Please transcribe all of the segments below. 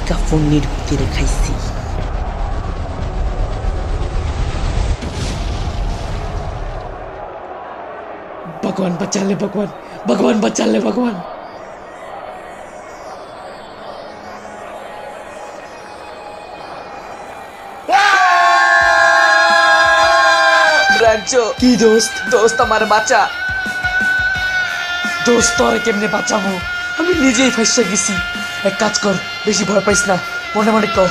কাফনের ভিতরে খাইছি। भगवान बचा ले, भगवान भगवान बचा ले, भगवान। কি দোস্ত দোস্ত আমার বাঁচা দোস্ত তোরে কেমনে বাঁচাবো আমি নিজেই ফাঁসে গেছি এক কাজ কর বেশি ভয় পাইস না মনে মনে কর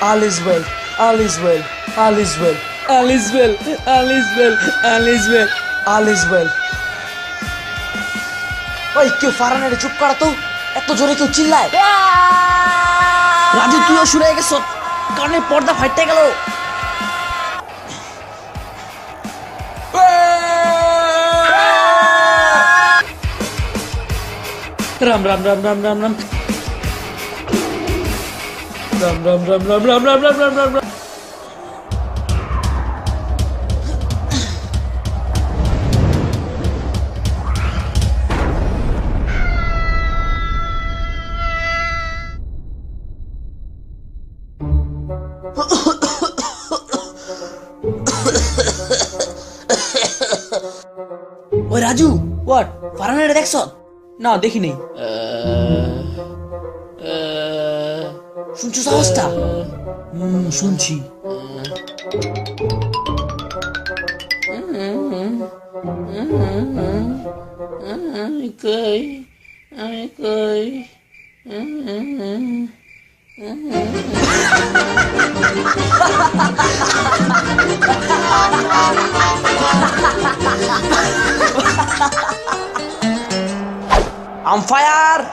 all is well all is well all is well all is well all is well all is well all is well ওই কেউ ফারানারে চুপ করা তো এত জোরে কেউ চিল্লায় রাজু তুইও শুনে গেছ কানে পর্দা ফাইটে গেল राम राम राम राम राम राम राम राम राम राम राम राम राम राम राम राम ওই রাজু হোয়াট ফারানারে দেখছ না দেখি নেই শুনছো সাহসটা শুনছি I'm fire!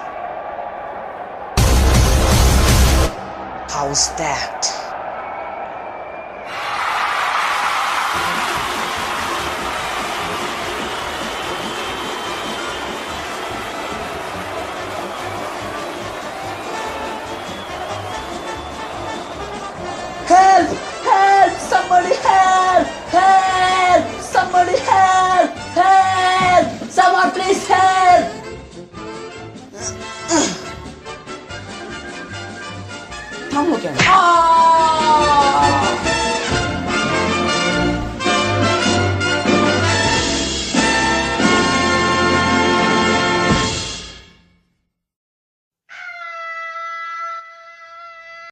How's that? Help! Help! Somebody help! Help! Somebody help! Help! Someone please help! থামলো কেন